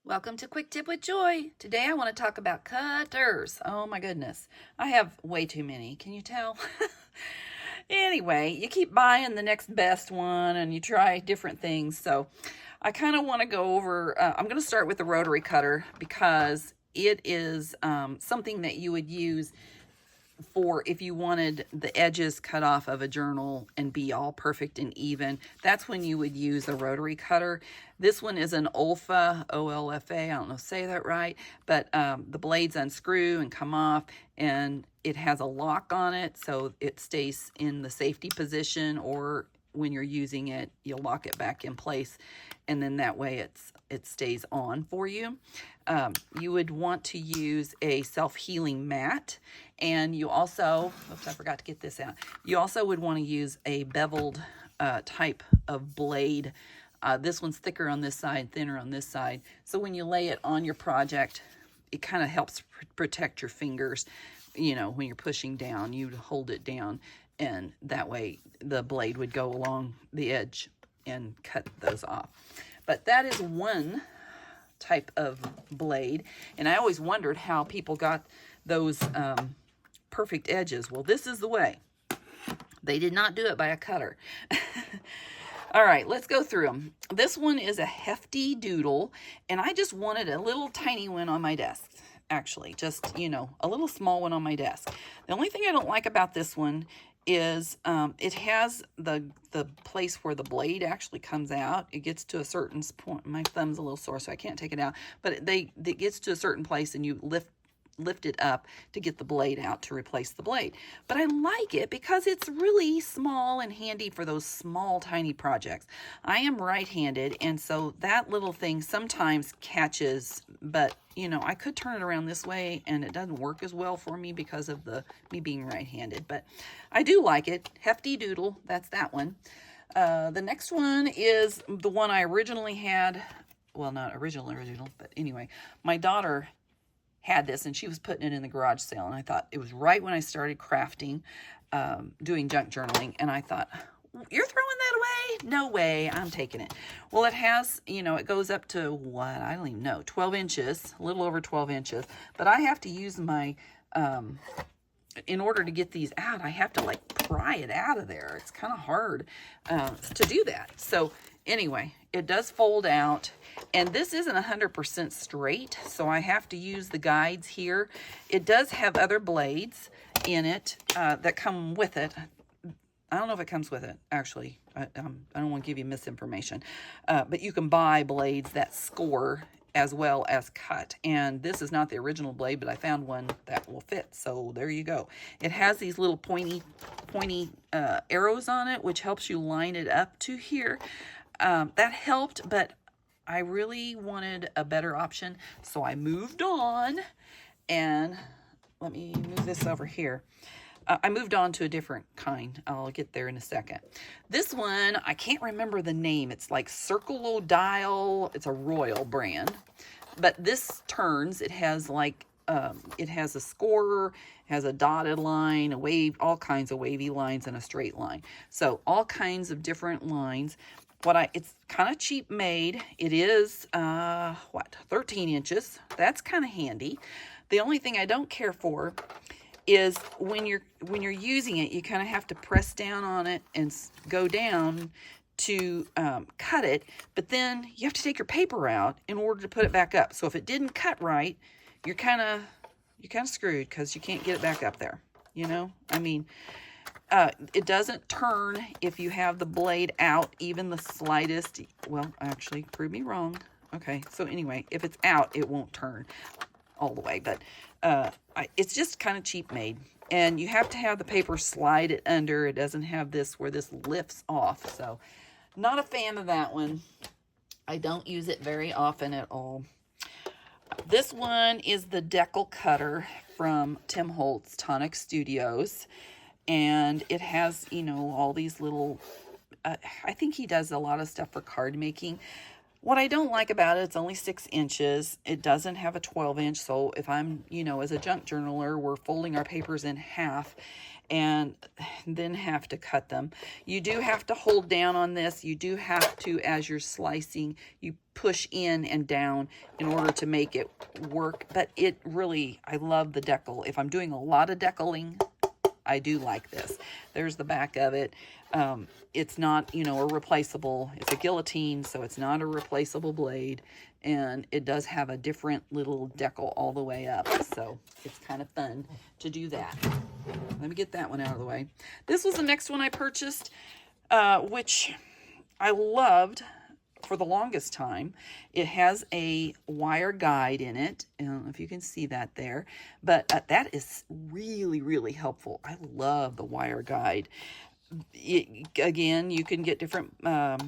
Welcome to Quick Tip with Joy. Today I want to talk about cutters. Oh my goodness. I have way too many. Can you tell? Anyway, you keep buying the next best one and you try different things. So I kind of want to go over, I'm going to start with the rotary cutter because it is something that you would use for if you wanted the edges cut off of a journal and be all perfect and even. That's when you would use a rotary cutter. This one is an Olfa, O-L-F-A, I don't know if I say that right, but the blades unscrew and come off, and it has a lock on it so it stays in the safety position, or when you're using it, you'll lock it back in place, and then that way it stays on for you. You would want to use a self-healing mat, and you also, oops, I forgot to get this out. You also would want to use a beveled type of blade. This one's thicker on this side, thinner on this side. So when you lay it on your project, it kind of helps protect your fingers. You know, when you're pushing down, you'd hold it down, and that way the blade would go along the edge and cut those off. But that is one type of blade, and I always wondered how people got those perfect edges. Well, this is the way. They did not do it by a cutter. All right, let's go through them. This one is a hefty doodle, and I just wanted a little tiny one on my desk. Actually, just, you know, a little small one on my desk. The only thing I don't like about this one is it has the place where the blade actually comes out. It gets to a certain point. My thumb's a little sore, so I can't take it out. But it gets to a certain place, and you lift it up to get the blade out to replace the blade. But I like it because it's really small and handy for those small, tiny projects. I am right-handed, and so that little thing sometimes catches, but you know, I could turn it around this way and it doesn't work as well for me because of me being right-handed, but I do like it. Hefty doodle, that's that one. The next one is the one I originally had. Well, not original, but anyway, my daughter had this and she was putting it in the garage sale, and I thought it was right when I started crafting, doing junk journaling, and I thought, you're throwing that away? No way, I'm taking it. Well, it has, you know, it goes up to what? I don't even know, 12 inches, a little over 12 inches, but I have to use my, in order to get these out, I have to like pry it out of there. It's kind of hard to do that. So anyway, it does fold out, and this isn't 100% straight, so I have to use the guides here. It does have other blades in it that come with it. I don't know if it comes with it, actually. I don't want to give you misinformation. But you can buy blades that score as well as cut. And this is not the original blade, but I found one that will fit. So there you go. It has these little pointy arrows on it, which helps you line it up to here. That helped, but I really wanted a better option. So I moved on, and let me move this over here. I moved on to a different kind. I'll get there in a second. This one, I can't remember the name. It's like Circle-O-Dial. It's a Royal brand. But this turns. It has like, it has a scorer, has a dotted line, a wave, all kinds of wavy lines, and a straight line. So all kinds of different lines. It's kind of cheap made. It is, 13 inches. That's kind of handy. The only thing I don't care for is when you're using it, you kind of have to press down on it and go down to cut it, but then you have to take your paper out in order to put it back up. So if it didn't cut right, you're kind of screwed because you can't get it back up there. You know, I mean, it doesn't turn if you have the blade out even the slightest. Well, actually, prove me wrong. Okay, so anyway, if it's out, it won't turn all the way, but it's just kind of cheap made, and you have to have the paper slide it under. It doesn't have this where this lifts off, so not a fan of that one. I don't use it very often at all. This one is the Deckle cutter from Tim Holtz Tonic Studios, and it has, you know, all these little I think he does a lot of stuff for card making. What I don't like about it, it's only 6 inches. It doesn't have a 12 inch. So if I'm, you know, as a junk journaler, we're folding our papers in half. and then have to cut them. You do have to hold down on this. You do have to, as you're slicing, you push in and down in order to make it work. But it really, I love the decal. If I'm doing a lot of decaling, I do like this. There's the back of it. It's not, you know, a replaceable. It's a guillotine, so it's not a replaceable blade. And it does have a different little decal all the way up. So it's kind of fun to do that. Let me get that one out of the way. This was the next one I purchased, which I loved for the longest time. It has a wire guide in it. I don't know if you can see that there, but that is really, really helpful. I love the wire guide. Again, you can get different, I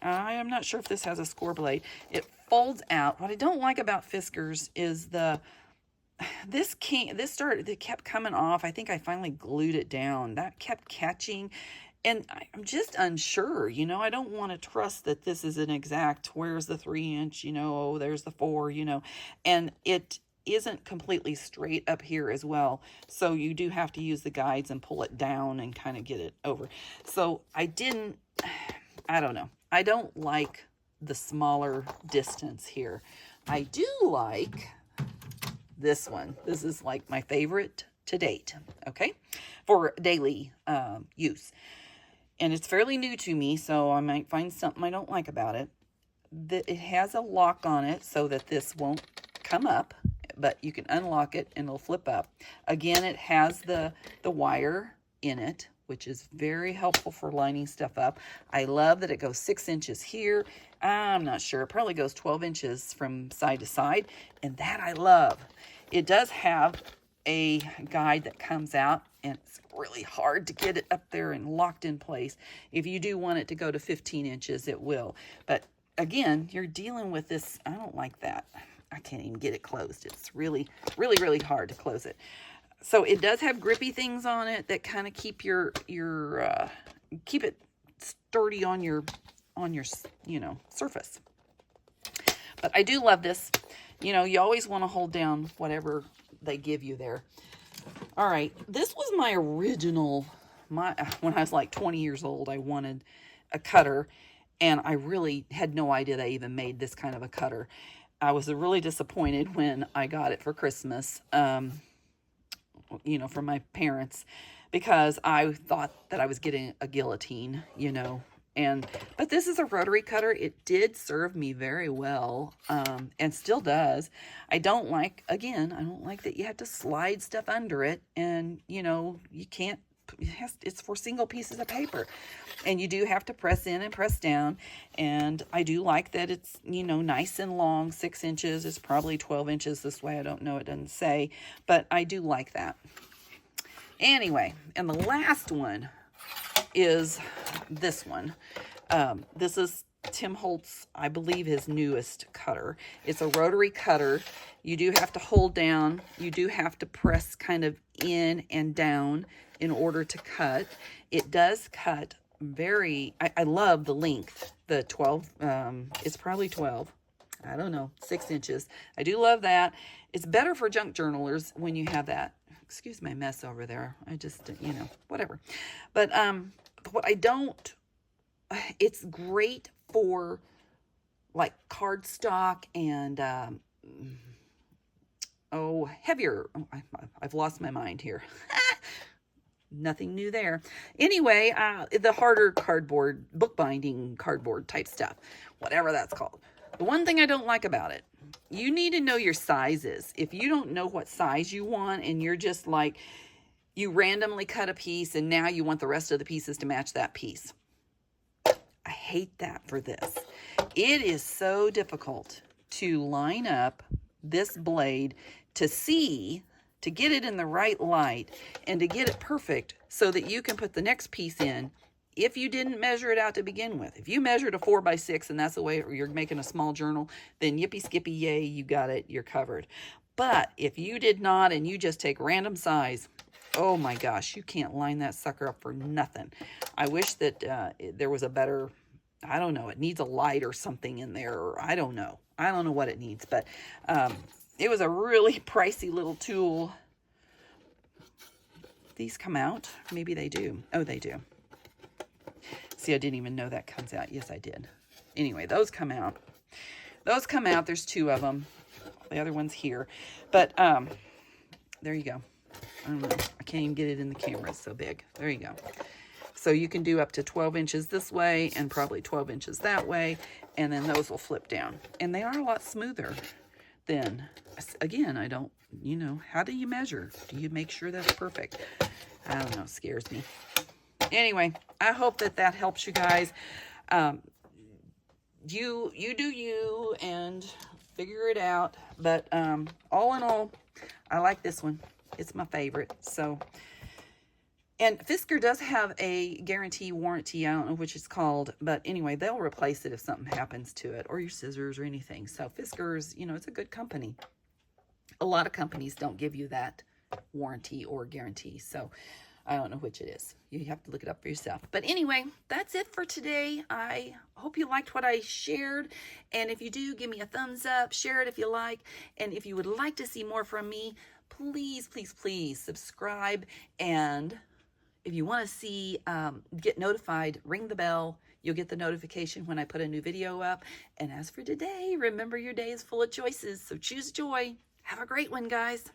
am not sure if this has a score blade. It folds out. What I don't like about Fiskars is it kept coming off. I think I finally glued it down. That kept catching. And I'm just unsure, you know, I don't want to trust that this is an exact, where's the 3-inch, you know, oh, there's the 4, you know, and it isn't completely straight up here as well. So you do have to use the guides and pull it down and kind of get it over. So I don't know. I don't like the smaller distance here. I do like this one. This is like my favorite to date, okay, for daily use. And it's fairly new to me, so I might find something I don't like about it. It has a lock on it so that this won't come up, but you can unlock it and it'll flip up. Again, it has the wire in it, which is very helpful for lining stuff up. I love that it goes 6 inches here. I'm not sure. It probably goes 12 inches from side to side, and that I love. It does have a guide that comes out, and it's really hard to get it up there and locked in place. If you do want it to go to 15 inches, it will. But again, you're dealing with this. I don't like that. I can't even get it closed. It's really, really, really hard to close it. So it does have grippy things on it that kind of keep keep it sturdy on your you know, surface. But I do love this. You know, you always want to hold down whatever they give you there. All right, this was my original, when I was like 20 years old, I wanted a cutter, and I really had no idea they even made this kind of a cutter. I was really disappointed when I got it for Christmas, you know, from my parents, because I thought that I was getting a guillotine, you know. But this is a rotary cutter. It did serve me very well, and still does. I don't like that you have to slide stuff under it, and, you know, you can't, it's for single pieces of paper, and you do have to press in and press down. And I do like that it's, you know, nice and long, 6 inches. It's probably 12 inches this way. I don't know. It doesn't say, but I do like that. Anyway, and the last one is this one. This is Tim Holtz, I believe, his newest cutter. It's a rotary cutter. You do have to hold down. You do have to press kind of in and down in order to cut. It does cut very, I love the length, the 12, it's probably 12. I don't know, 6 inches. I do love that. It's better for junk journalers when you have that. Excuse my mess over there. I just, you know, whatever. But what I don't, it's great for like cardstock and, heavier. I've lost my mind here. Nothing new there. Anyway, the harder cardboard, bookbinding cardboard type stuff, whatever that's called. The one thing I don't like about it, you need to know your sizes. If you don't know what size you want, and you're just like, you randomly cut a piece and now you want the rest of the pieces to match that piece. I hate that for this. It is so difficult to line up this blade to get it in the right light and to get it perfect so that you can put the next piece in. If you didn't measure it out to begin with, if you measured a 4x6 and that's the way you're making a small journal, then yippee skippy yay, you got it, you're covered. But if you did not and you just take random size, oh my gosh, you can't line that sucker up for nothing. I wish that there was a better, I don't know, it needs a light or something in there, or I don't know. I don't know what it needs, but it was a really pricey little tool these come out. Maybe they do. Oh, they do. See, I didn't even know that comes out. Yes, I did. Anyway, those come out. Those come out. There's 2 of them. The other one's here. But there you go. I don't know. I can't even get it in the camera. It's so big. There you go. So you can do up to 12 inches this way and probably 12 inches that way. And then those will flip down. And they are a lot smoother than, again, I don't, you know, how do you measure? Do you make sure that's perfect? I don't know. It scares me. Anyway, I hope that helps you guys. You do you and figure it out. But all in all, I like this one. It's my favorite. So, and Fisker does have a guarantee warranty. I don't know which it's called, but anyway, they'll replace it if something happens to it, or your scissors or anything. So Fisker's, you know, it's a good company. A lot of companies don't give you that warranty or guarantee. So I don't know which it is. You have to look it up for yourself. But anyway, that's it for today. I hope you liked what I shared. And if you do, give me a thumbs up. Share it if you like. And if you would like to see more from me, please, please, please subscribe. And if you want to see, get notified, ring the bell. You'll get the notification when I put a new video up. And as for today, remember your day is full of choices. So choose joy. Have a great one, guys.